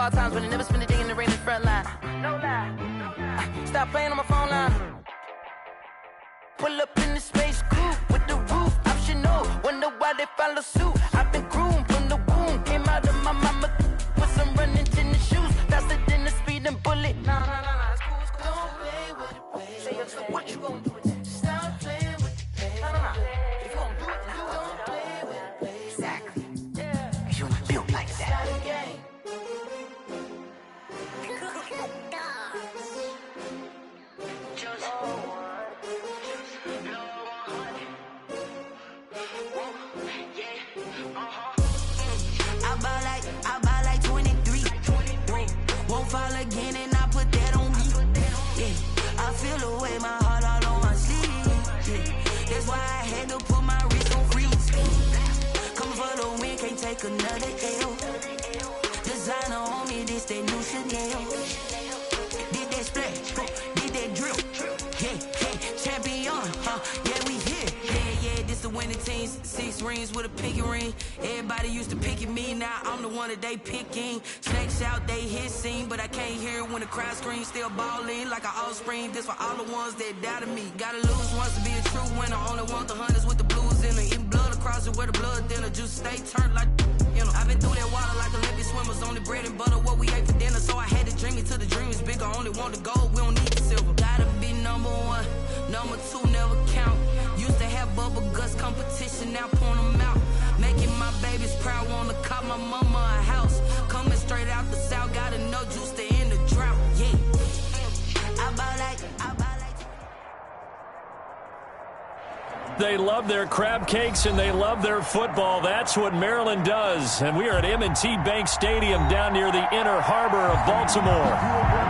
all times, but I never spend a day in the rain in the front line. No lie. Stop playing on my phone line. Pull up in the space coupe with the roof optional. Wonder why they follow suit. I've been groomed from the womb. Came out of my mama with some running tennis shoes. Faster than the speeding bullet. Nah, it's cool, it's cool. Don't play with it, play. Say so what you gon' do with it? Stop playing with it, play. Nah. If you gon' do it, then don't play with it, play. Exactly. Yeah. Cause you ain't built like that. It's not a game. I buy like 23. Won't fall again and I put that on me. Yeah, I feel the way, my heart all on my sleeve. Yeah, that's why I had to put my wrist on freeze. Coming for the win, can't take another L. Designer on me, this that new Chanel. Did that splash, did that drill. Yeah, champion, yeah, we here. Yeah, this the winning teams. 6 rings with a pinky ring. Everybody used to pick at me, now I'm the one that they picking. Snakes out, they hit scene, but I can't hear it when the crowd screams. Still balling like an offspring. This for all the ones that doubted me. Gotta lose once to be a true winner. Only want the hunters with the blues in it. Eating blood across it where the blood thinner. Juice stay turned like, you know. I've been through that water like Olympic swimmers. Only bread and butter, what we ate for dinner. So I had to dream it till the dream is bigger. Only want the gold, we don't need the silver. Gotta be number 1, number 2 never count. Used to have bubble guts competition, now point them out. Making my babies proud, wanna cop my mama a house. Coming straight out the south, gotta know juice to end the drought. Yeah, I buy like. They love their crab cakes and they love their football. That's what Maryland does. And we are at M&T Bank Stadium down near the inner harbor of Baltimore.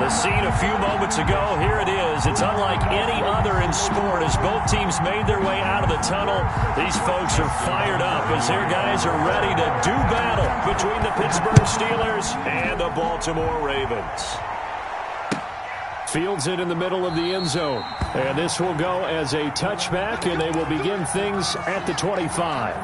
The scene a few moments ago, here it is. It's unlike any other in sport as both teams made their way out of the tunnel. These folks are fired up as their guys are ready to do battle between the Pittsburgh Steelers and the Baltimore Ravens. Fields it in the middle of the end zone. And this will go as a touchback, and they will begin things at the 25.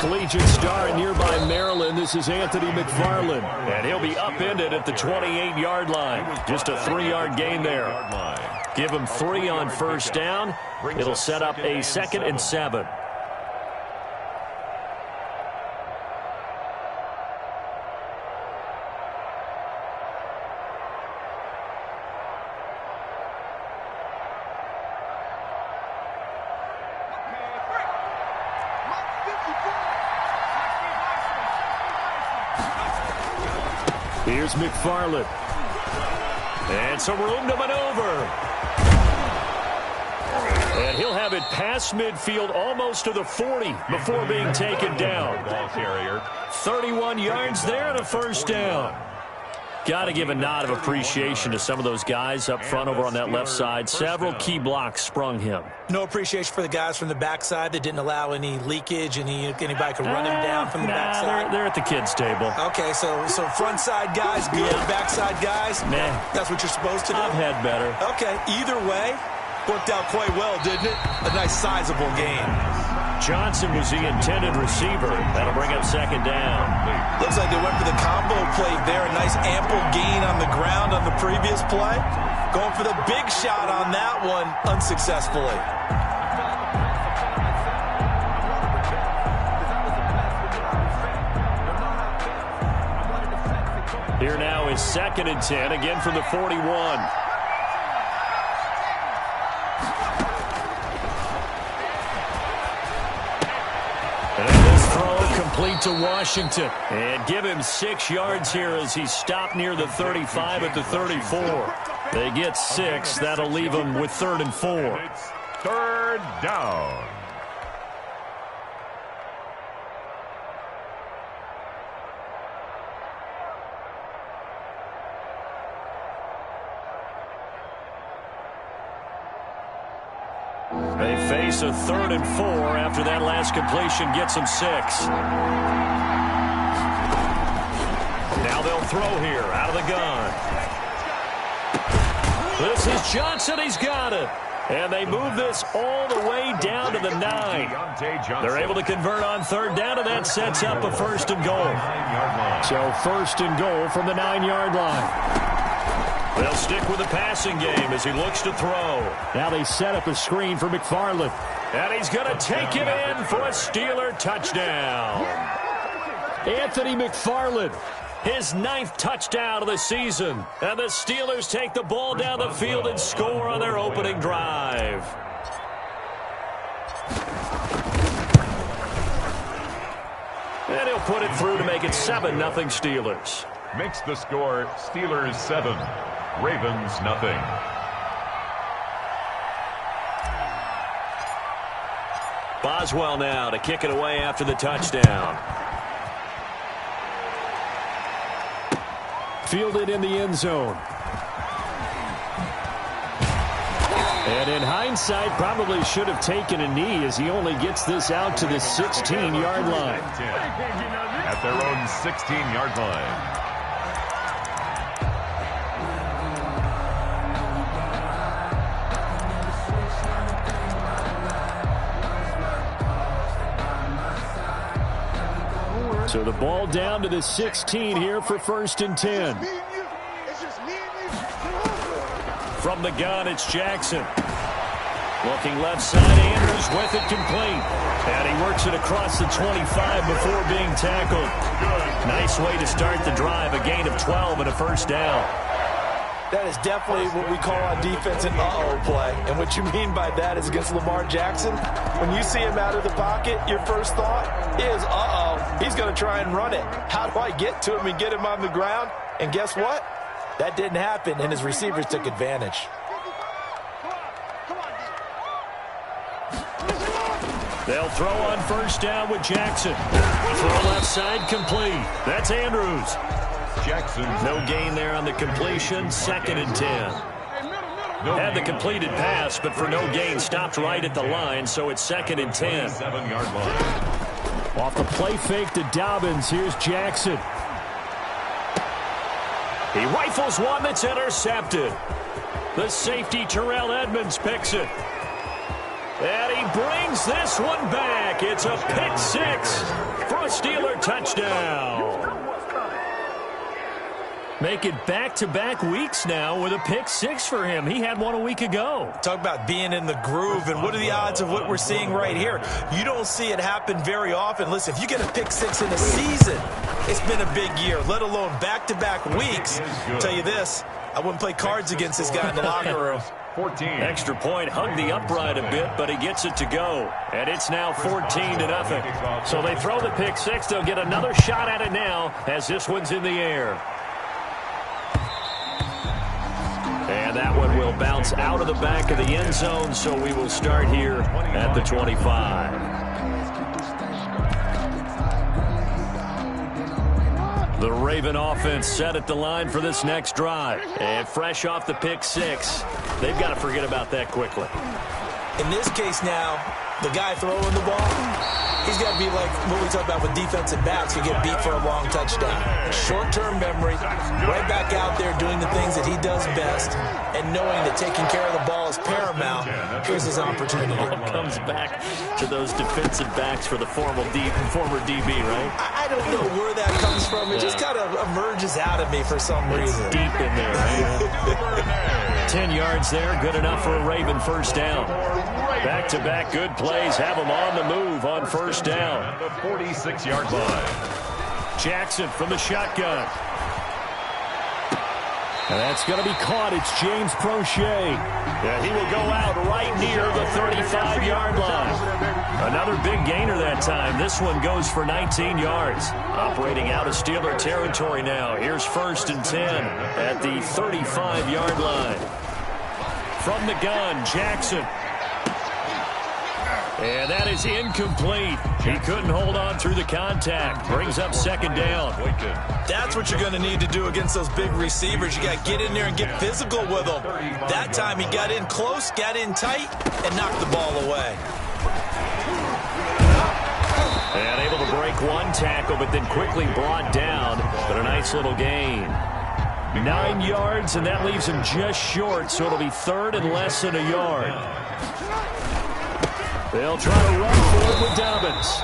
Collegiate star in nearby Maryland. This is Anthony McFarland, and he'll be upended at the 28-yard line. Just a 3-yard gain there. Give him 3 on first down. It'll set up a 2nd and 7. Here's McFarland. And some room to maneuver. And he'll have it past midfield almost to the 40 before being taken down. Ball carrier. 31 yards there and a first down. Got to give a nod of appreciation to some of those guys up front over on that left side. Several key blocks sprung him. No appreciation for the guys from the backside that didn't allow any leakage, anybody could run him down from the backside. They're at the kids' table. Okay, so front side guys good, backside guys, that's what you're supposed to do? I've had better. Okay, either way, worked out quite well, didn't it? A nice sizable gain. Johnson was the intended receiver. That'll bring up 2nd down. Looks like they went for the combo play there. A nice ample gain on the ground on the previous play. Going for the big shot on that one unsuccessfully. Here now is 2nd and 10, again from the 41. Complete to Washington. And give him 6 yards here as he's stopped near the 35 at the 34. They get 6. That'll leave them with 3rd and 4. It's 3rd down. They face a 3rd and 4 after that last completion gets them 6. Now they'll throw here out of the gun. This is Johnson. He's got it. And they move this all the way down to the 9. They're able to convert on 3rd down, and that sets up a 1st and goal. So 1st and goal from the 9-yard line. They'll stick with the passing game as he looks to throw. Now they set up a screen for McFarland. And he's going to take it in for a Steeler touchdown. Anthony McFarland, his 9th touchdown of the season. And the Steelers take the ball down the field and score on their opening drive. And he'll put it through to make it 7-0 Steelers. Makes the score Steelers 7, Ravens nothing. Boswell now to kick it away after the touchdown. Fielded in the end zone. And in hindsight, probably should have taken a knee as he only gets this out to the 16-yard line. At their own 16-yard line. So the ball down to the 16 here for 1st and 10. From the gun, it's Jackson. Looking left side, Andrews with it complete. And he works it across the 25 before being tackled. Nice way to start the drive, a gain of 12 and a 1st down. That is definitely what we call on defense an uh-oh play. And what you mean by that is against Lamar Jackson, when you see him out of the pocket, your first thought is, uh-oh, he's going to try and run it. How do I get to him and get him on the ground? And guess what? That didn't happen, and his receivers took advantage. They'll throw on 1st down with Jackson. Throw left side complete. That's Andrews. Jackson. No gain there on the completion. 2nd and 10. Had the completed pass, but for no gain, stopped right at the line, so it's 2nd and 10. 7-yard line. Off the play fake to Dobbins, here's Jackson. He rifles one that's intercepted. The safety, Terrell Edmonds, picks it. And he brings this one back. It's a pick 6 for a Steeler touchdown. Make it back-to-back weeks now with a pick 6 for him. He had one a week ago. Talk about being in the groove, and what are the odds of what we're seeing right here? You don't see it happen very often. Listen, if you get a pick 6 in a season, it's been a big year, let alone back-to-back weeks. I'll tell you this, I wouldn't play cards against this guy in the locker room. 14. Extra point, hugged the upright a bit, but he gets it to go. And it's now 14-0. So they throw the pick 6. They'll get another shot at it now as this one's in the air. And that one will bounce out of the back of the end zone, so we will start here at the 25. The Raven offense set at the line for this next drive. And fresh off the pick 6, they've got to forget about that quickly. In this case now, the guy throwing the ball, he's got to be like what we talk about with defensive backs who get beat for a long touchdown. Short-term memory, right back out there doing the things that he does best, and knowing that taking care of the ball is paramount. Here's his opportunity. Comes back to those defensive backs for the former DB, right? I don't know where that comes from. It just kind of emerges out of me for some reason. Deep in there, right? 10 yards there, good enough for a Raven 1st down. Back-to-back good plays have them on the move on 1st down. At the 46-yard line. Jackson from the shotgun. And that's going to be caught. It's James Prochet. Yeah, he will go out right near the 35-yard line. Another big gainer that time. This one goes for 19 yards. Operating out of Steeler territory now. Here's 1st and 10 at the 35-yard line. From the gun, Jackson. And that is incomplete. He couldn't hold on through the contact. Brings up second down. That's what you're going to need to do against those big receivers. You got to get in there and get physical with them. That time he got in close, got in tight, and knocked the ball away. And able to break one tackle, but then quickly brought down. But a nice little gain. 9 yards, and that leaves him just short, so it'll be third and less than a yard. They'll try to run for it with Dobbins.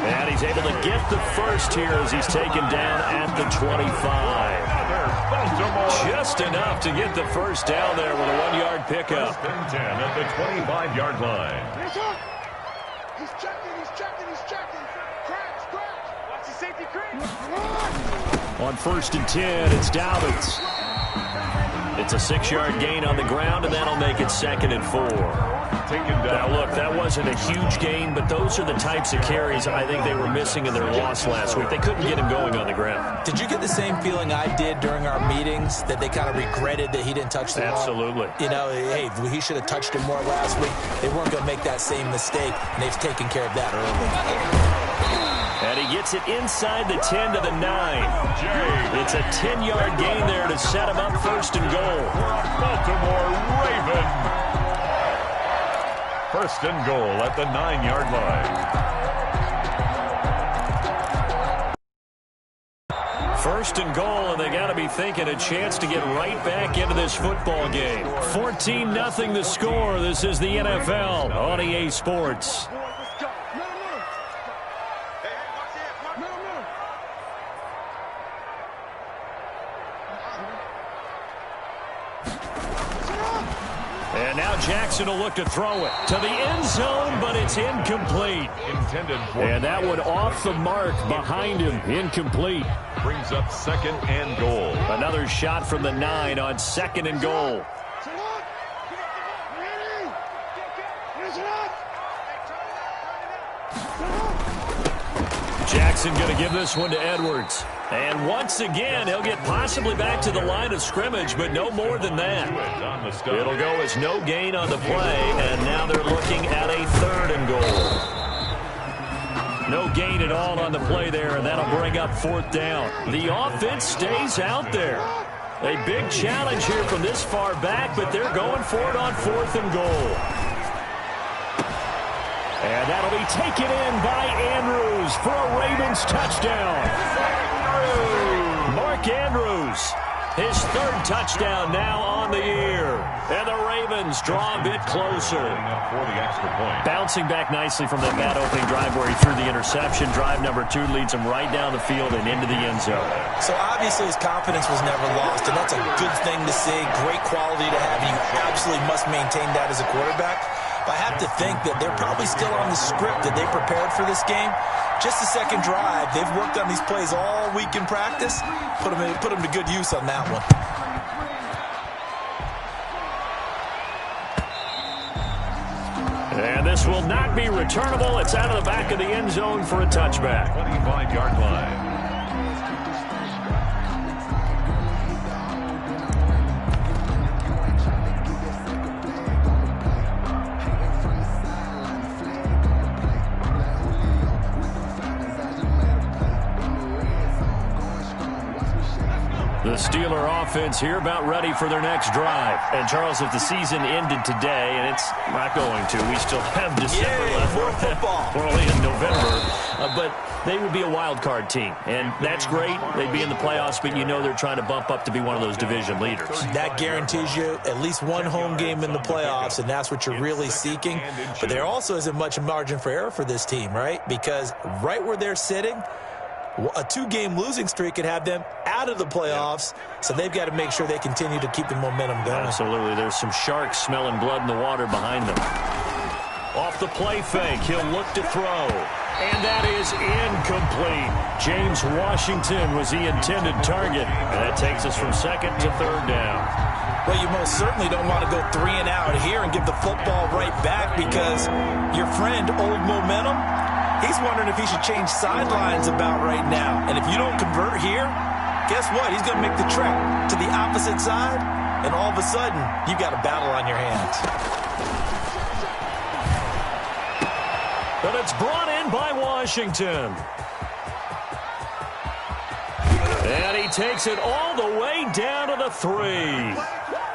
And he's able to get the first here as he's taken down at the 25. Just enough to get the first down there with a 1-yard pickup. 10 at the 25-yard line. He's checking. Scratch. Watch the safety creep. On 1st and 10, it's Dobbins. It's a 6-yard gain on the ground, and that'll make it 2nd and 4. Now, look, that wasn't a huge gain, but those are the types of carries I think they were missing in their loss last week. They couldn't get him going on the ground. Did you get the same feeling I did during our meetings, that they kind of regretted that he didn't touch the ball? Absolutely. You know, hey, he should have touched him more last week. They weren't going to make that same mistake, and they've taken care of that early. And he gets it inside the 10 to the 9. It's a 10-yard gain there to set him up 1st and goal. Baltimore Ravens. 1st and goal at the 9-yard line. 1st and goal, and they got to be thinking a chance to get right back into this football game. 14-0 the score. This is the NFL on EA Sports. And now Jackson will look to throw it to the end zone, but it's incomplete. And that one off the mark behind him, incomplete. Brings up 2nd and goal. Another shot from the 9 on 2nd and goal. Jackson going to give this one to Edwards. And once again, he'll get possibly back to the line of scrimmage, but no more than that. It'll go as no gain on the play, and now they're looking at a 3rd and goal. No gain at all on the play there, and that'll bring up 4th down. The offense stays out there. A big challenge here from this far back, but they're going for it on 4th and goal. And that'll be taken in by Andrews for a Ravens touchdown. Mark Andrews, his 3rd touchdown now on the year. And the Ravens draw a bit closer. For the extra point. Bouncing back nicely from that bad opening drive where he threw the interception. Drive number 2 leads him right down the field and into the end zone. So obviously his confidence was never lost, and that's a good thing to see. Great quality to have. You absolutely must maintain that as a quarterback. But I have to think that they're probably still on the script that they prepared for this game. Just the 2nd drive. They've worked on these plays all week in practice. Put them to good use on that one. And this will not be returnable. It's out of the back of the end zone for a touchback. 25-yard line. The Steeler offense here about ready for their next drive. And, Charles, if the season ended today, and it's not going to, we still have December left. More football. We're only in November. But they would be a wild card team. And that's great. They'd be in the playoffs, but you know they're trying to bump up to be one of those division leaders. That guarantees you at least one home game in the playoffs, and that's what you're really seeking. But there also isn't much margin for error for this team, right? Because right where they're sitting, a 2-game losing streak could have them out of the playoffs, so they've got to make sure they continue to keep the momentum going. Absolutely. There's some sharks smelling blood in the water behind them. Off the play fake, he'll look to throw. And that is incomplete. James Washington was the intended target. And that takes us from 2nd to 3rd down. Well, you most certainly don't want to go 3 and out here and give the football right back, because your friend, Old Momentum, he's wondering if he should change sidelines about right now. And if you don't convert here, guess what? He's going to make the trek to the opposite side, and all of a sudden, you've got a battle on your hands. And it's brought in by Washington. And he takes it all the way down to the 3.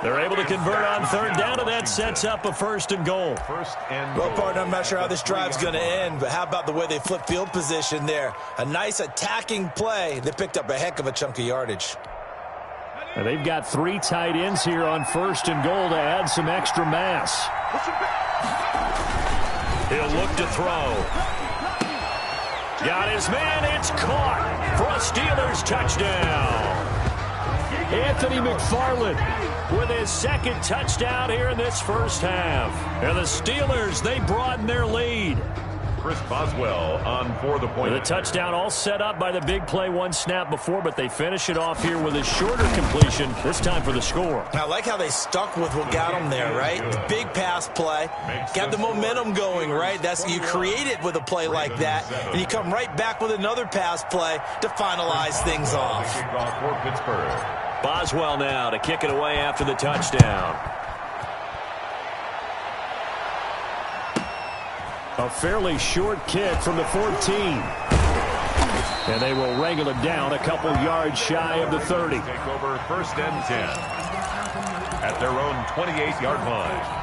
They're able to convert on third down, and that sets up a 1st and goal. Well, partner, I'm not sure how this drive's going to end, but how about the way they flip field position there? A nice attacking play. They picked up a heck of a chunk of yardage. And they've got 3 tight ends here on 1st and goal to add some extra mass. He'll look to throw. Got his man. It's caught for a Steelers touchdown. Anthony McFarland with his 2nd touchdown here in this first half. And the Steelers, they broaden their lead. Chris Boswell on for the point. The touchdown all set up by the big play 1 snap before, but they finish it off here with a shorter completion, this time for the score. I like how they stuck with what got them there, right? The big pass play, got the momentum going, right? You create it with a play like that, and you come right back with another pass play to finalize things off. Kickoff for Pittsburgh. Boswell now to kick it away after the touchdown. A fairly short kick from the 14. And they will wrangle it down a couple yards shy of the 30. Take over 1st and 10 at their own 28-yard line.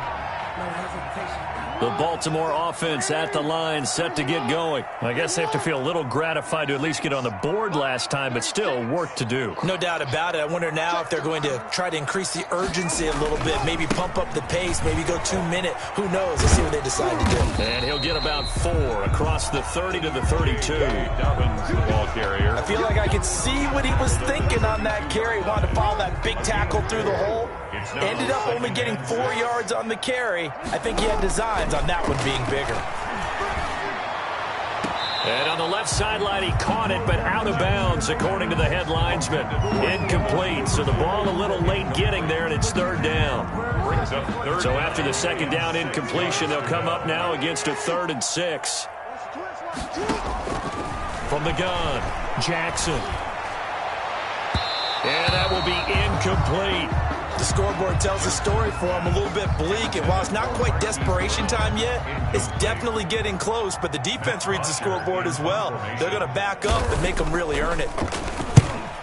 The Baltimore offense at the line, set to get going. I guess they have to feel a little gratified to at least get on the board last time, but still work to do. No doubt about it. I wonder now if they're going to try to increase the urgency a little bit, maybe pump up the pace, maybe go 2-minute. Who knows? Let's see what they decide to do. And he'll get about 4 across the 30 to the 32. Dobbins, the ball carrier. I feel like I could see what he was thinking on that carry. Wanted to follow that big tackle through the hole. Ended up only getting 4 yards on the carry. I think he had designs on that one being bigger. And on the left sideline, he caught it, but out of bounds, according to the head linesman. Incomplete, so the ball a little late getting there, and it's 3rd down. So after the 2nd down incompletion, they'll come up now against a 3rd and 6. From the gun, Jackson. And that will be incomplete. The scoreboard tells a story for him, a little bit bleak, and while it's not quite desperation time yet, it's definitely getting close, but the defense reads the scoreboard as well. They're going to back up and make them really earn it.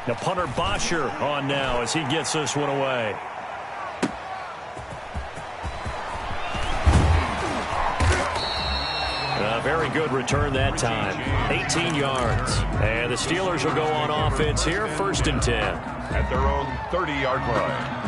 Now punter Bosher on now as he gets this one away. Very good return that time. 18 yards. And the Steelers will go on offense here, 1st and 10. At their own 30-yard line.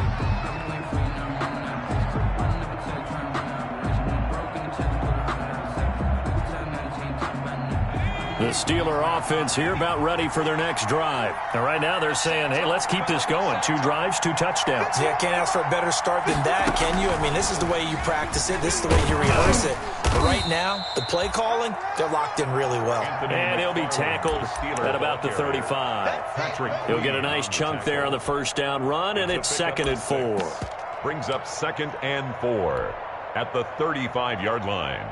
The Steeler offense here about ready for their next drive. And right now they're saying, hey, let's keep this going. 2 drives, 2 touchdowns. Yeah, can't ask for a better start than that, can you? I mean, this is the way you practice it. This is the way you rehearse it. But right now, the play calling, they're locked in really well. And he'll be tackled at about the 35. He'll get a nice chunk there on the 1st down run, and it's 2nd and 4. Brings up 2nd and 4 at the 35-yard line.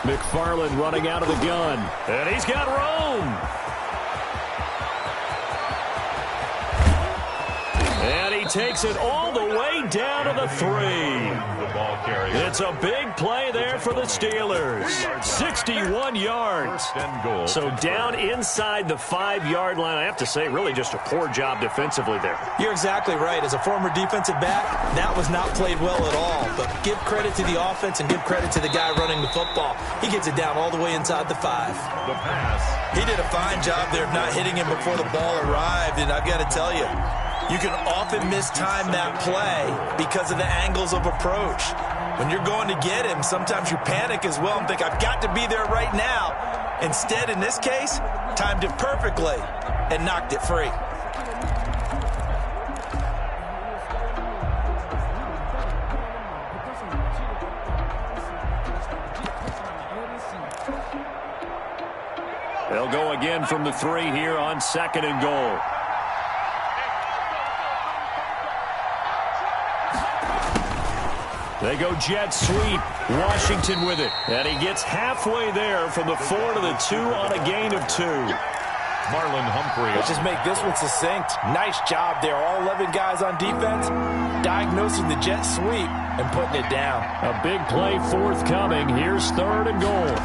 McFarland running out of the gun. And he's got room. And he takes it all the way down to the 3. It's a big play there for the Steelers. 61 yards. So down inside the 5-yard line. I have to say, really just a poor job defensively there. You're exactly right. As a former defensive back, that was not played well at all. But give credit to the offense and give credit to the guy running the football. He gets it down all the way inside the 5. The pass. He did a fine job there of not hitting him before the ball arrived. And I've got to tell you, you can often mistime that play because of the angles of approach. When you're going to get him, sometimes you panic as well and think, I've got to be there right now. Instead, in this case, timed it perfectly and knocked it free. They'll go again from the 3 here on 2nd and goal. They go jet sweep. Washington with it. And he gets halfway there from the 4 to the 2 on a gain of 2. Marlon Humphrey. Let's just make this one succinct. Nice job there. All 11 guys on defense diagnosing the jet sweep and putting it down. A big play forthcoming. Here's 3rd and goal.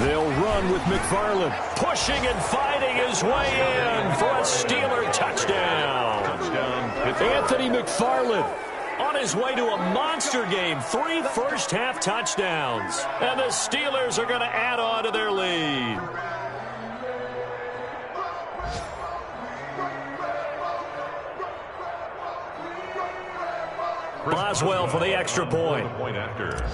They'll run with McFarland. Pushing and fighting his way in for a Steeler touchdown. Anthony McFarland on his way to a monster game. 3 first-half touchdowns. And the Steelers are going to add on to their lead. Boswell for the extra point. Point after.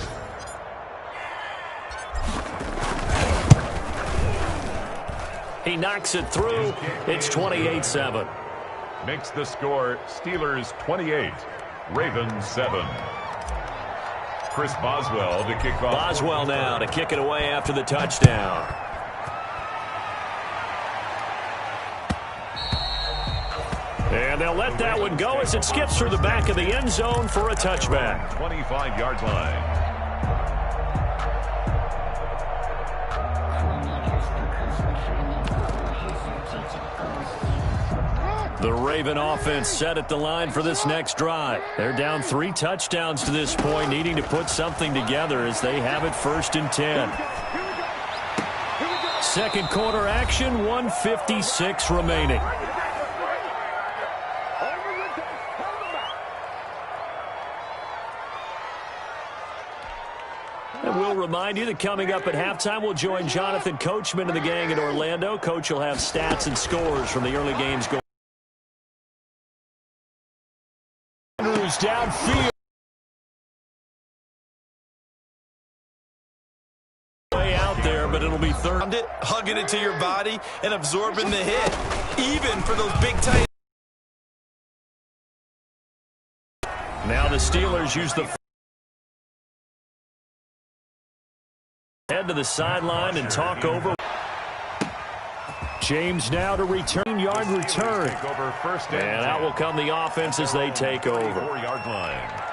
He knocks it through. It's 28-7. Makes the score Steelers 28, Ravens 7. Chris Boswell to kick off. Boswell now to kick it away after the touchdown. And they'll let that one go as it skips through the back of the end zone for a touchback. 25-yard line. The Raven offense set at the line for this next drive. They're down 3 touchdowns to this point, needing to put something together as they have it 1st and 10. Second quarter action, 1:56 remaining. And we'll remind you that coming up at halftime, we'll join Jonathan Coachman and the gang in Orlando. Coach will have stats and scores from the early games going. Downfield. Way out there, but it'll be 3rd. Hugging it to your body and absorbing the hit. Even for those big tight. Now the Steelers use the head to the sideline and talk over. James now to return, yard return. Over first and out will come the offense as they take over. 4-yard line.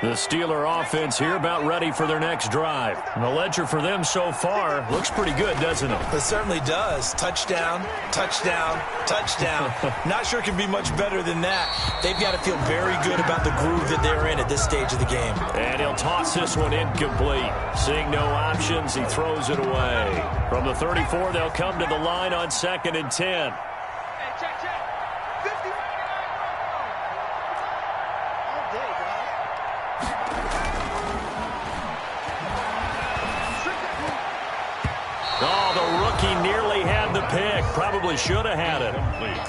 The Steeler offense here about ready for their next drive. And the ledger for them so far looks pretty good, doesn't it? It certainly does. Touchdown, touchdown, touchdown. Not sure it can be much better than that. They've got to feel very good about the groove that they're in at this stage of the game. And he'll toss this one incomplete. Seeing no options, he throws it away. From the 34, they'll come to the line on 2nd and 10. Oh, the rookie nearly had the pick. Probably should have had it.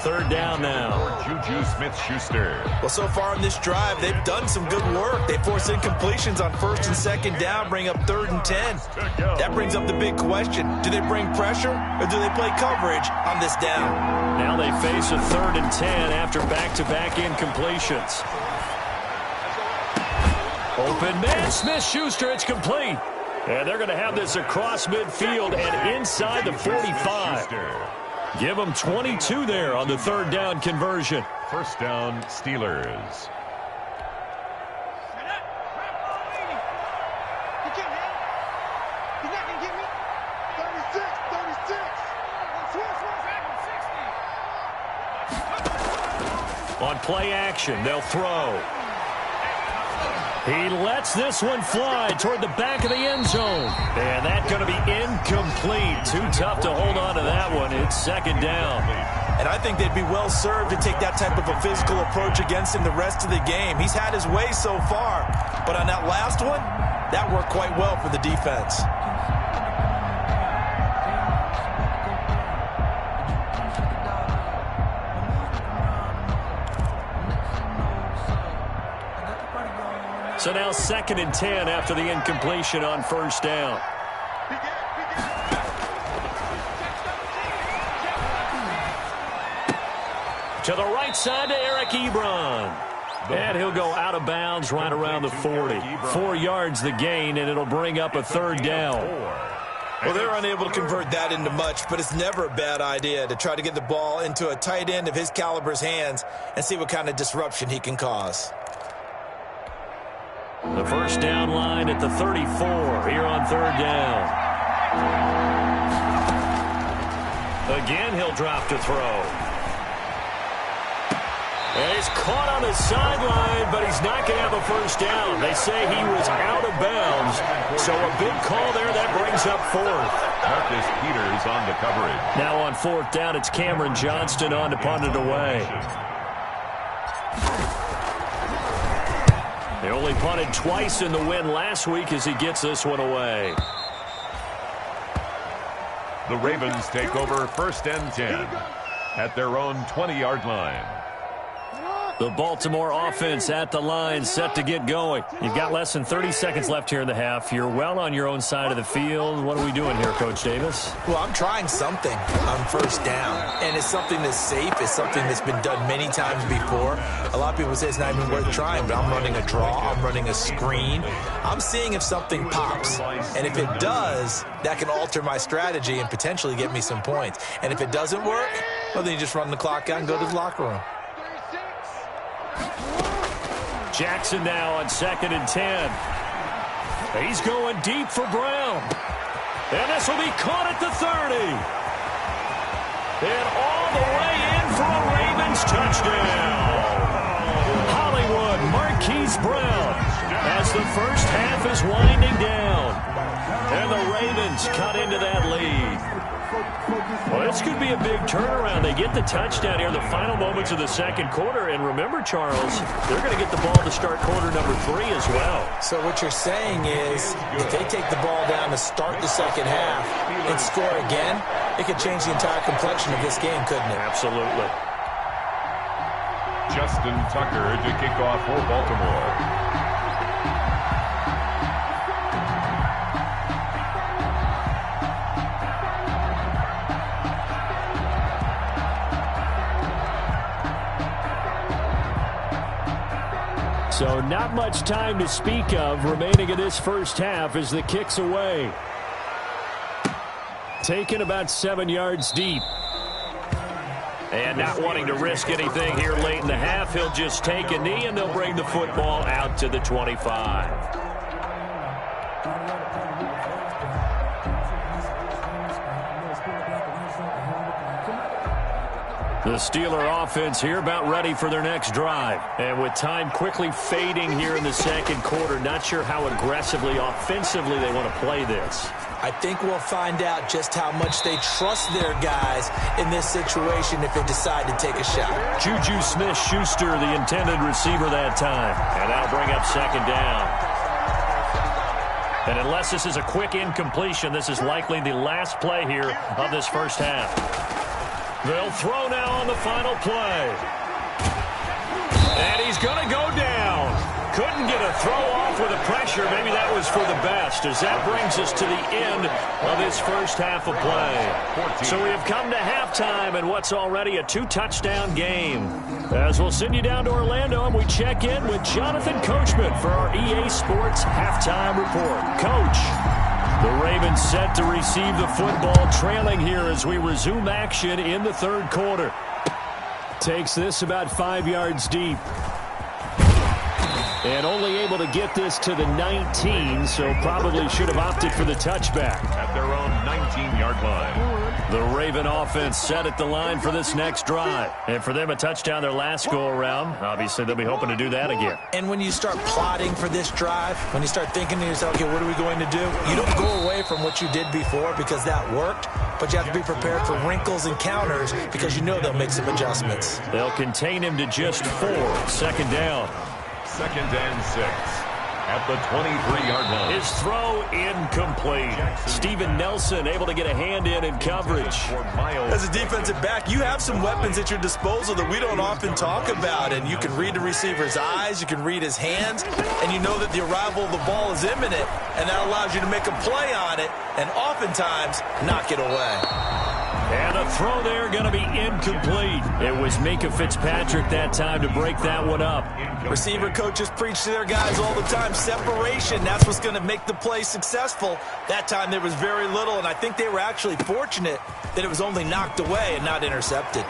3rd down now. Juju Smith-Schuster. Well, so far in this drive, they've done some good work. They force incompletions on 1st and 2nd down, bring up 3rd and 10. That brings up the big question. Do they bring pressure or do they play coverage on this down? Now they face a 3rd and 10 after back-to-back incompletions. Open man, Smith-Schuster, it's complete. And they're going to have this across midfield and inside the 45. Give them 22 there on the 3rd down conversion. 1st down, Steelers. On play action, they'll throw. He lets this one fly toward the back of the end zone. And that's going to be incomplete. Too tough to hold on to that one. It's 2nd down. And I think they'd be well served to take that type of a physical approach against him the rest of the game. He's had his way so far. But on that last one, that worked quite well for the defense. So now 2nd and 10 after the incompletion on 1st down. To the right side to Eric Ebron. And he'll go out of bounds right around the 40. 4 yards the gain, and it'll bring up a 3rd down. Well, they're unable to convert that into much, but it's never a bad idea to try to get the ball into a tight end of his caliber's hands and see what kind of disruption he can cause. The first down line at the 34 here on third down. Again, he'll drop to throw. And he's caught on the sideline, but he's not going to have a first down. They say he was out of bounds. So a big call there. That brings up fourth. Marcus Peters on the coverage. Now on fourth down, it's Cameron Johnston on to punt it away. They only punted twice in the win last week as he gets this one away. The Ravens take over first and 10 at their own 20-yard line. The Baltimore offense at the line, set to get going. You've got less than 30 seconds left here in the half. You're well on your own side of the field. What are we doing here, Coach Davis? Well, I'm trying something on first down, and it's something that's safe. It's something that's been done many times before. A lot of people say it's not even worth trying, but I'm running a draw. I'm running a screen. I'm seeing if something pops, and if it does, that can alter my strategy and potentially get me some points. And if it doesn't work, well, then you just run the clock out and go to the locker room. Jackson now on 2nd and 10. He's going deep for Brown. And this will be caught at the 30. And all the way in for a Ravens touchdown. Hollywood Marquise Brown as the first half is winding down. And the Ravens cut into that lead. Well, this could be a big turnaround. They get the touchdown here in the final moments of the second quarter. And remember, Charles, they're going to get the ball to start quarter number 3 as well. So what you're saying is if they take the ball down to start the second half and score again, it could change the entire complexion of this game, couldn't it? Absolutely. Justin Tucker to kick off for Baltimore. So not much time to speak of remaining in this first half as the kick's away. Taken about 7 yards deep. And not wanting to risk anything here late in the half, he'll just take a knee and they'll bring the football out to the 25. The Steeler offense here about ready for their next drive. And with time quickly fading here in the second quarter, not sure how aggressively, offensively they want to play this. I think we'll find out just how much they trust their guys in this situation if they decide to take a shot. Juju Smith-Schuster, the intended receiver that time. And that'll bring up second down. And unless this is a quick incompletion, this is likely the last play here of this first half. They'll throw now on the final play. And he's going to go down. Couldn't get a throw off with the pressure. Maybe that was for the best, as that brings us to the end of this first half of play. So we have come to halftime in what's already a 2-touchdown game. As we'll send you down to Orlando, and we check in with Jonathan Coachman for our EA Sports Halftime Report. Coach, the Ravens set to receive the football, trailing here as we resume action in the third quarter. Takes this about 5 yards deep. And only able to get this to the 19, so probably should have opted for the touchback. At their own 19-yard line. The Raven offense set at the line for this next drive. And for them, a touchdown their last go-around. Obviously, they'll be hoping to do that again. And when you start plotting for this drive, when you start thinking to yourself, okay, what are we going to do? You don't go away from what you did before because that worked, but you have to be prepared for wrinkles and counters because you know they'll make some adjustments. They'll contain him to just 4. Second down. 2nd and 6 at the 23-yard line. His throw incomplete. Steven Nelson able to get a hand in coverage. As a defensive back, you have some weapons at your disposal that we don't often talk about, and you can read the receiver's eyes, you can read his hands, and you know that the arrival of the ball is imminent, and that allows you to make a play on it and oftentimes knock it away. And a throw there going to be incomplete. It was Minkah Fitzpatrick that time to break that one up. Receiver coaches preach to their guys all the time. Separation, that's what's going to make the play successful. That time there was very little, and I think they were actually fortunate that it was only knocked away and not intercepted.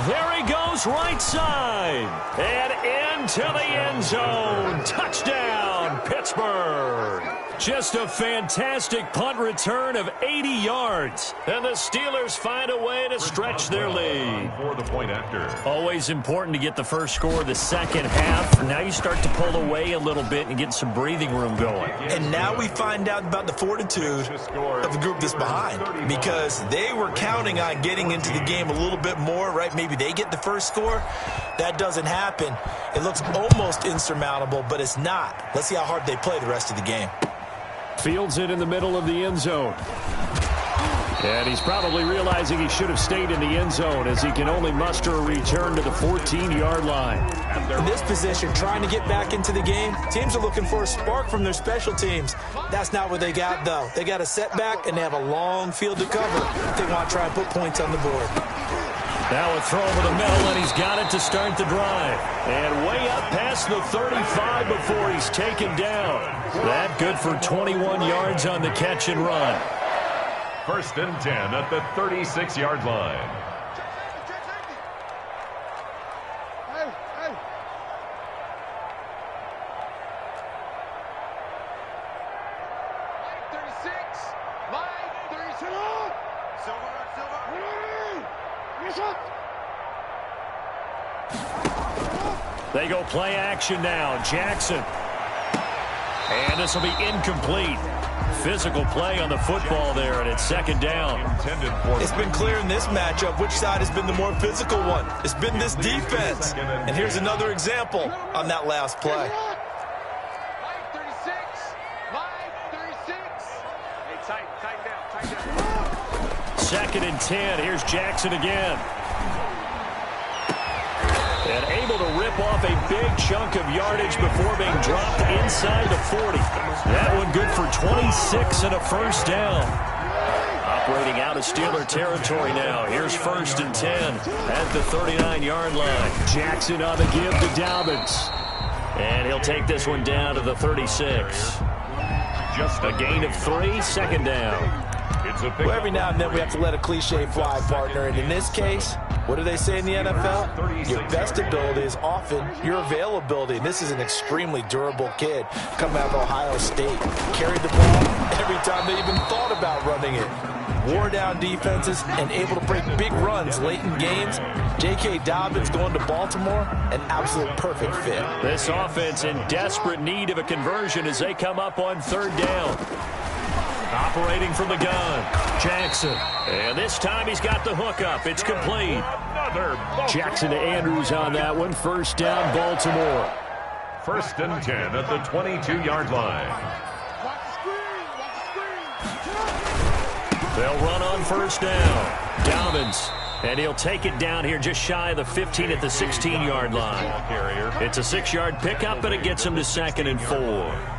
There he goes, right side. And into the end zone. Touchdown, Pittsburgh. Just a fantastic punt return of 80 yards. And the Steelers find a way to stretch their lead. For the point after. Always important to get the first score of the second half. Now you start to pull away a little bit and get some breathing room going. And now we find out about the fortitude of the group that's behind, because they were counting on getting into the game a little bit more, right? Maybe they get the first score. That doesn't happen. It looks almost insurmountable, but it's not. Let's see how hard they play the rest of the game. Fields it in the middle of the end zone. And he's probably realizing he should have stayed in the end zone, as he can only muster a return to the 14-yard line. In this position, trying to get back into the game, teams are looking for a spark from their special teams. That's not what they got, though. They got a setback, and they have a long field to cover. They want to try and put points on the board. Now a throw over the middle, and he's got it to start the drive. And way up past the 35 before he's taken down. That good for 21 yards on the catch and run. First and 10 at the 36-yard line. Hey, hey. Line 36. Line 36. Silver. Yes, up. They go play action now. Jackson. And this will be incomplete. Physical play on the football there, and it's second down. It's been clear in this matchup which side has been the more physical one. It's been this defense. And here's another example on that last play. Line 36. Line 36. Hey, tight down. Second and 10. Here's Jackson again. And able to rip off a big chunk of yardage before being dropped inside the 40. That one good for 26 and a first down. Operating out of Steeler territory now. Here's first and 10 at the 39-yard line. Jackson on the give to Dobbins. And he'll take this one down to the 36. Just a gain of 3, second down. Well, every now and then we have to let a cliche fly, partner. And in this case, what do they say in the NFL? Your best ability is often your availability. And this is an extremely durable kid coming out of Ohio State. Carried the ball every time they even thought about running it. Wore down defenses and able to break big runs late in games. J.K. Dobbins going to Baltimore, an absolute perfect fit. This offense in desperate need of a conversion as they come up on third down. Operating from the gun, Jackson. And this time he's got the hook up. It's complete. Jackson to Andrews on that one. First down, Baltimore. First and 10 at the 22-yard line. They'll run on first down. Dobbins. And he'll take it down here just shy of the 15 at the 16-yard line. It's a 6-yard pickup, but it gets him to second and 4.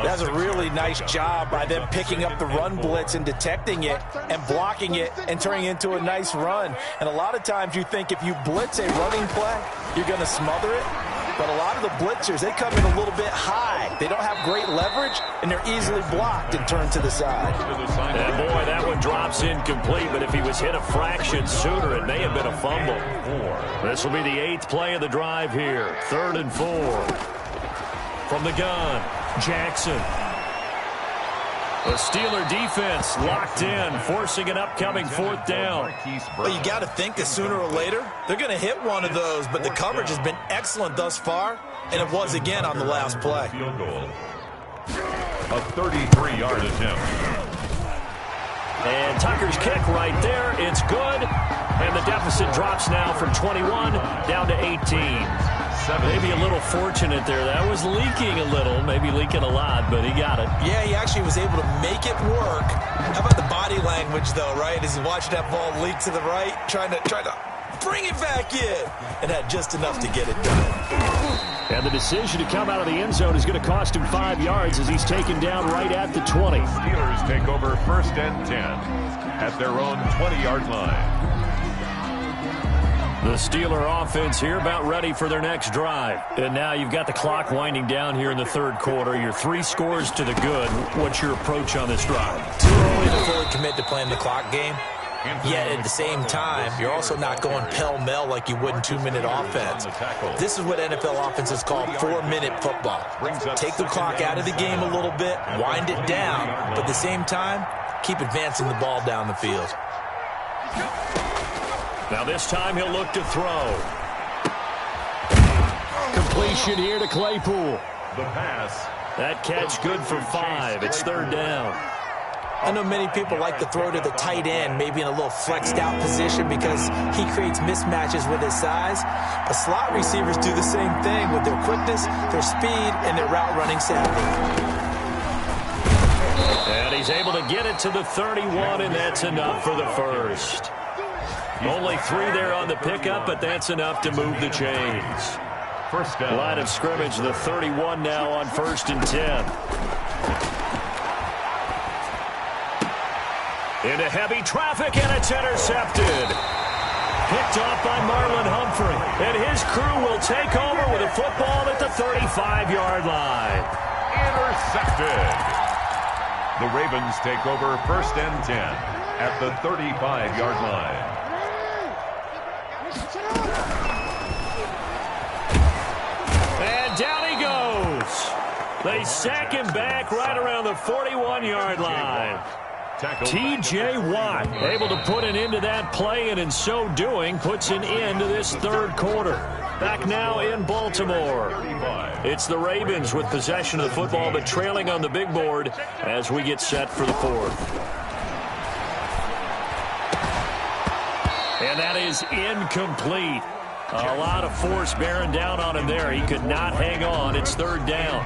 That's a really nice job by them picking up the run blitz and detecting it and blocking it and turning it into a nice run. And a lot of times you think if you blitz a running play, you're going to smother it. But a lot of the blitzers, they come in a little bit high. They don't have great leverage, and they're easily blocked and turned to the side. And boy, that one drops incomplete, but if he was hit a fraction sooner, it may have been a fumble. This will be the 8th play of the drive here. 3rd and 4. From the gun, Jackson. The Steeler defense locked in, forcing an upcoming 4th down. Well, you got to think that sooner or later, they're going to hit one of those, but the coverage has been excellent thus far, and it was again on the last play. Field goal. A 33-yard attempt. And Tucker's kick right there. It's good. And the deficit drops now from 21 down to 18. Maybe a little fortunate there. That was leaking a little, maybe leaking a lot, but he got it. Yeah, he actually was able to make it work. How about the body language, though, right? As he watched that ball leak to the right, trying to bring it back in, and had just enough to get it done. And the decision to come out of the end zone is going to cost him 5 yards as he's taken down right at the 20. Steelers take over first and 10 at their own 20-yard line. The Steeler offense here about ready for their next drive. And now you've got the clock winding down here in the 3rd quarter. Your 3 scores to the good. What's your approach on this drive? Too early to fully commit to playing the clock game. Yet at the same time, you're also not going pell-mell like you would in 2-minute offense. This is what NFL offenses call 4-minute football. Take the clock out of the game a little bit, wind it down, but at the same time, keep advancing the ball down the field. Now this time he'll look to throw. Completion here to Claypool. The pass. That catch good for 5. It's 3rd down. I know many people like to throw to the tight end, maybe in a little flexed out position because he creates mismatches with his size. But slot receivers do the same thing with their quickness, their speed, and their route running savvy. And he's able to get it to the 31, and that's enough for the first. Only 3 there on the pickup, but that's enough to move the chains. First down. Line of scrimmage, the 31 now on 1st and 10. Into heavy traffic, and it's intercepted. Picked off by Marlon Humphrey. And his crew will take over with a football at the 35-yard line. Intercepted. The Ravens take over 1st and 10 at the 35-yard line. And down he goes. They sack him back right around the 41-yard line. T.J. Watt able to put an end to that play, and in so doing puts an end to this 3rd quarter. Back now in Baltimore. It's the Ravens with possession of the football, but trailing on the big board as we get set for the 4th. And that is incomplete. A lot of force bearing down on him there. He could not hang on. It's 3rd down.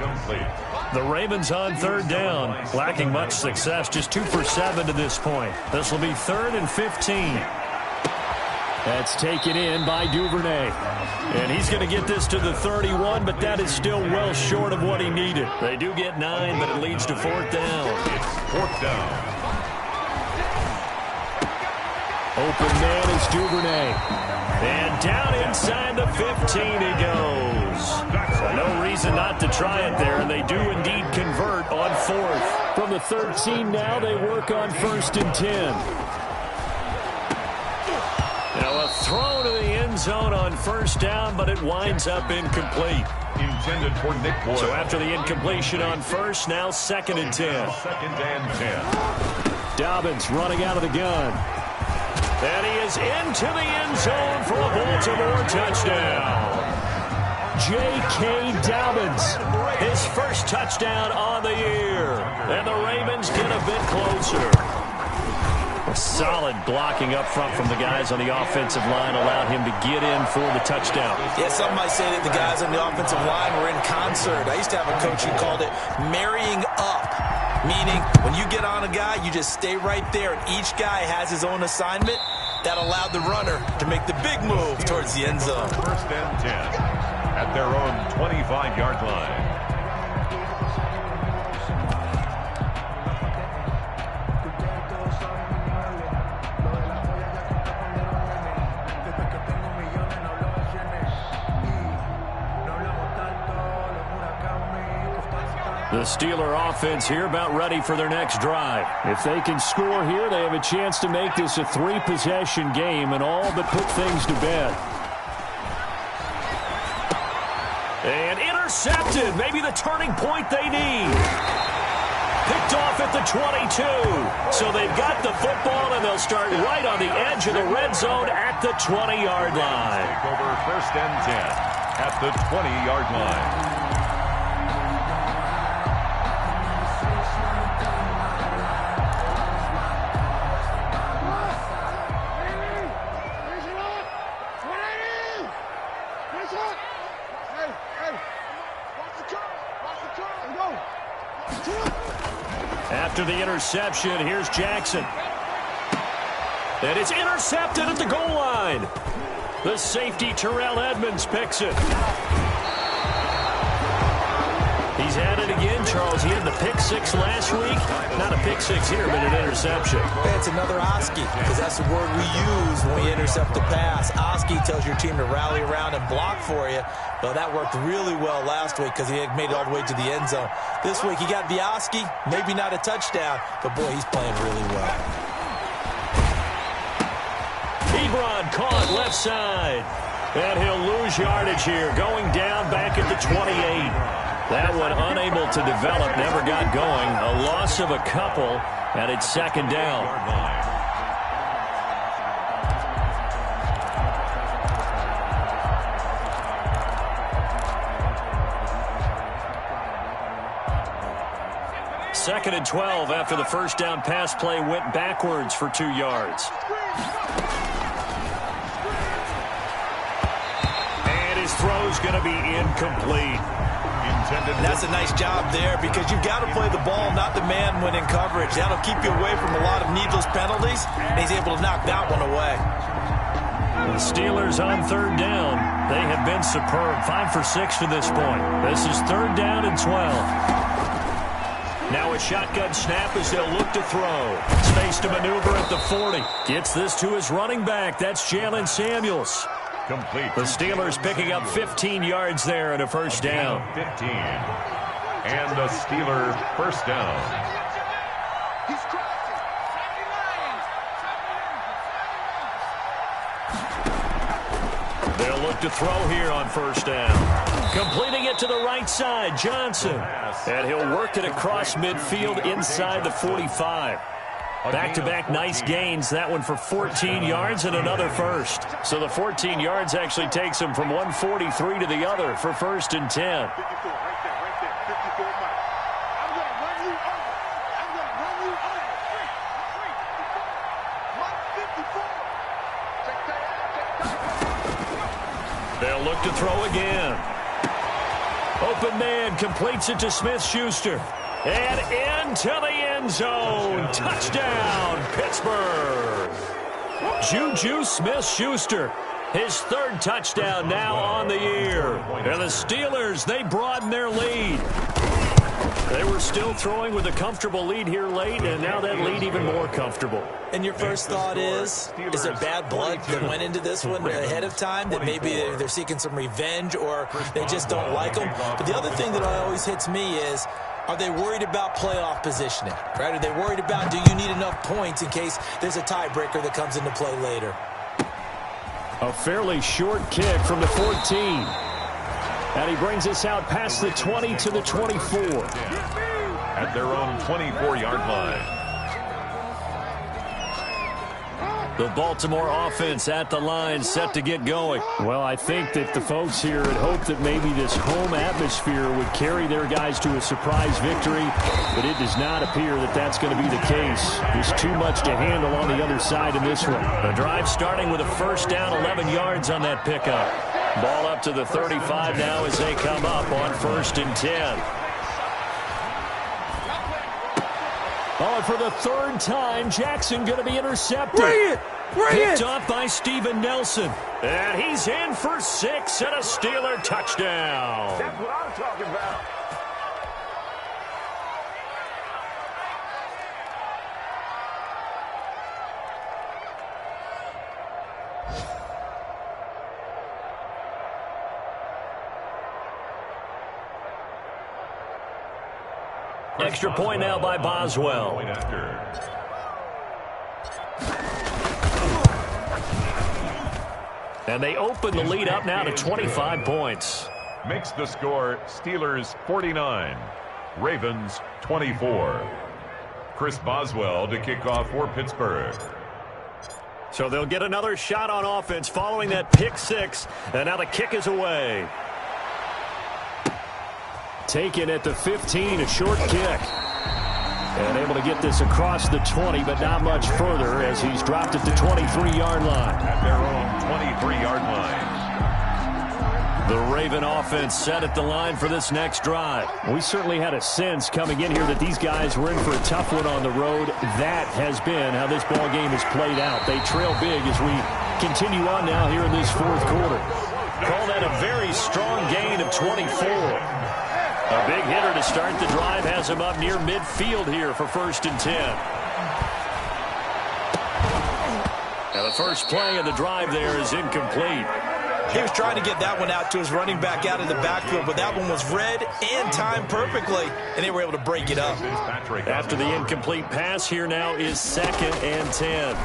The Ravens on 3rd down, lacking much success, just 2 for 7 to this point. This will be 3rd and 15. That's taken in by Duvernay. And he's going to get this to the 31, but that is still well short of what he needed. They do get 9, but it leads to 4th down. It's 4th down. Open man is Duvernay. And down inside the 15 he goes. No reason not to try it there, and they do indeed convert on 4th. From the 13 now, they work on 1st and 10. Now a throw to the end zone on 1st down, but it winds up incomplete. Intended for Nick Boyle. So after the incompletion on 1st, now 2nd and 10. 2nd and 10. Dobbins running out of the gun. And he is into the end zone for a Baltimore touchdown. J.K. Dobbins, his first touchdown on the year. And the Ravens get a bit closer. A solid blocking up front from the guys on the offensive line allowed him to get in for the touchdown. Yeah, some might say that the guys on the offensive line were in concert. I used to have a coach who called it marrying up. Meaning, when you get on a guy, you just stay right there, and each guy has his own assignment. That allowed the runner to make the big move towards the end zone. 1st and 10 at their own 25-yard line. The Steeler offense here about ready for their next drive. If they can score here, they have a chance to make this a 3-possession game and all but put things to bed. And intercepted. Maybe the turning point they need. Picked off at the 22. So they've got the football, and they'll start right on the edge of the red zone at the 20-yard line. Take over 1st and 10 at the 20-yard line. After the interception, here's Jackson. And it's intercepted at the goal line. The safety, Terrell Edmonds, picks it. He's at it again, Charles. He had the pick 6 last week. Not a pick 6 here, but an interception. It's another Oski, because that's the word we use when we intercept a pass. Oski tells your team to rally around and block for you. Well, that worked really well last week because he had made it all the way to the end zone. This week he got the Oski, maybe not a touchdown, but boy, he's playing really well. Ebron caught left side. And he'll lose yardage here, going down back at the 28. That one unable to develop, never got going. A loss of a couple, and it's second down. Second and 12 after the first down pass play went backwards for 2 yards. And his throw's going to be incomplete. That's a nice job there because you've got to play the ball, not the man when in coverage. That'll keep you away from a lot of needless penalties, and he's able to knock that one away. The Steelers on third down. They have been superb. 5 for 6 to this point. This is third down and 12. Now a shotgun snap as they'll look to throw. Space to maneuver at the 40. Gets this to his running back. That's Jalen Samuels. Complete. The Steelers picking up 15 yards there and a first down. 15. And a Steeler first down. He's crossing. They'll look to throw here on first down. Completing it to the right side, Johnson. And he'll work it across midfield inside the 45. Back-to-back nice gains. That one for 14 yards and another first. So the 14 yards actually takes him from 143 to the other for first and 10. 54, right there, 54 miles. I'm going to run you over. I'm going to run you over. Mark 54. They'll look to throw again. Open man completes it to Smith-Schuster. And into the end zone. Touchdown, Pittsburgh. Juju Smith-Schuster. His third touchdown now on the year. And the Steelers, they broaden their lead. They were still throwing with a comfortable lead here late, and now that lead even more comfortable. And your first thought is it bad blood that went into this one ahead of time, that maybe they're seeking some revenge or they just don't like them? But the other thing that always hits me is, are they worried about playoff positioning, right? Are they worried about, do you need enough points in case there's a tiebreaker that comes into play later? A fairly short kick from the 14. And he brings us out past the 20 to the 24. At their own 24-yard line. The Baltimore offense at the line, set to get going. Well, I think that the folks here had hoped that maybe this home atmosphere would carry their guys to a surprise victory, but it does not appear that that's going to be the case. There's too much to handle on the other side in this one. The drive starting with a first down, 11 yards on that pickup. Ball up to the 35 now as they come up on first and 10. Oh, and for the third time, Jackson going to be intercepted. Picked up by Steven Nelson. And he's in for 6 and a Steeler touchdown. That's what I'm talking about. Extra point now by Boswell. And they open the lead up now to 25 points. Makes the score Steelers 49, Ravens 24. Chris Boswell to kick off for Pittsburgh. So they'll get another shot on offense following that pick 6. And now the kick is away. Taken at the 15, a short kick. And able to get this across the 20, but not much further as he's dropped at the 23-yard line. At their own 23-yard line. The Raven offense set at the line for this next drive. We certainly had a sense coming in here that these guys were in for a tough one on the road. That has been how this ball game has played out. They trail big as we continue on now here in this fourth quarter. Call that a very strong gain of 24. A big hitter to start the drive has him up near midfield here for first and 10. And the first play of the drive there is incomplete. He was trying to get that one out to his running back out of the backfield, but that one was read and timed perfectly, and they were able to break it up. After the incomplete pass, here now is second and 10.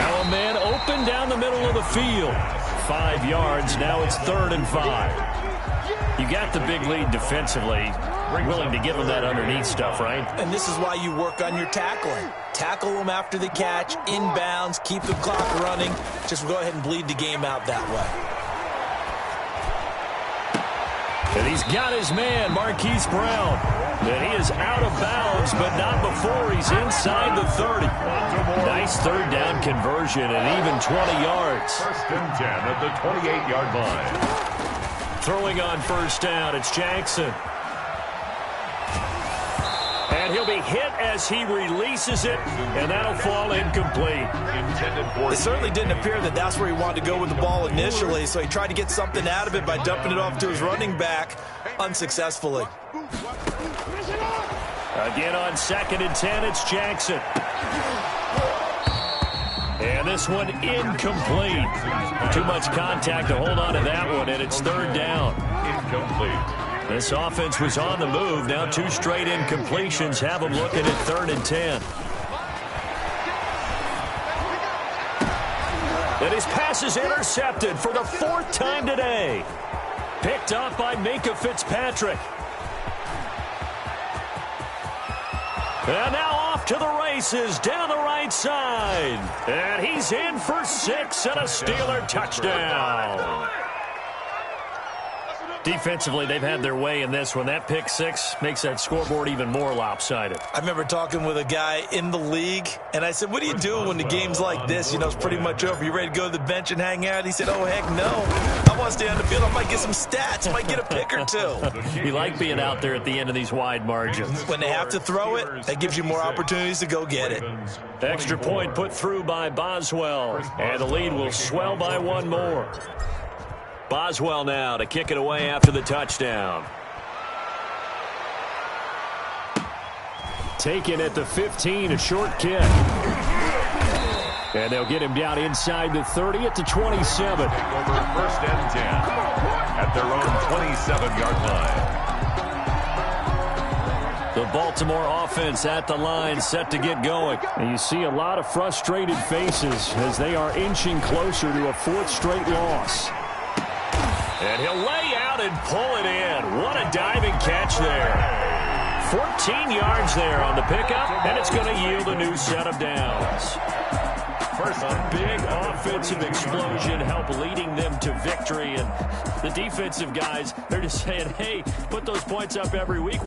Now a man open down the middle of the field. 5 yards. Now it's 3rd and 5. You got the big lead defensively. Willing to give them that underneath stuff, right? And this is why you work on your tackling. Tackle them after the catch, inbounds, keep the clock running. Just go ahead and bleed the game out that way. And he's got his man, Marquise Brown. And he is out of bounds, but not before he's inside the 30. Nice 3rd down conversion and even 20 yards. 1st and 10 at the 28-yard line. Throwing on 1st down, it's Jackson. And he'll be hit as he releases it, and that'll fall incomplete. It certainly didn't appear that that's where he wanted to go with the ball initially, so he tried to get something out of it by dumping it off to his running back unsuccessfully. Again on 2nd and 10, it's Jackson. And this one incomplete. Too much contact to hold on to that one, and it's 3rd down. Incomplete. This offense was on the move. Now 2 straight incompletions have them looking at 3rd and 10. And his pass is intercepted for the 4th time today. Picked up by Minkah Fitzpatrick. And now off to the races down the right side. And he's in for 6 and a Steeler touchdown. Defensively, they've had their way in this one. That pick 6 makes that scoreboard even more lopsided. I remember talking with a guy in the league, and I said, what do you do when the game's like this? You know, it's pretty much over. You ready to go to the bench and hang out? He said, oh, heck no. I want to stay on the field. I might get some stats. I might get a pick or 2. You like being out there at the end of these wide margins. When they have to throw it, that gives you more opportunities to go get it. Extra point put through by Boswell, and the lead will swell by 1 more. Boswell now to kick it away after the touchdown. Taken at the 15, a short kick. And they'll get him down inside the 30 at the 27. Over 1st and 10 at their own 27-yard line. The Baltimore offense at the line, set to get going. And you see a lot of frustrated faces as they are inching closer to a 4th straight loss. And he'll lay out and pull it in. What a diving catch there. 14 yards there on the pickup, and it's going to yield a new set of downs. First, a big offensive explosion help leading them to victory. And the defensive guys, they're just saying, hey, put those points up every week.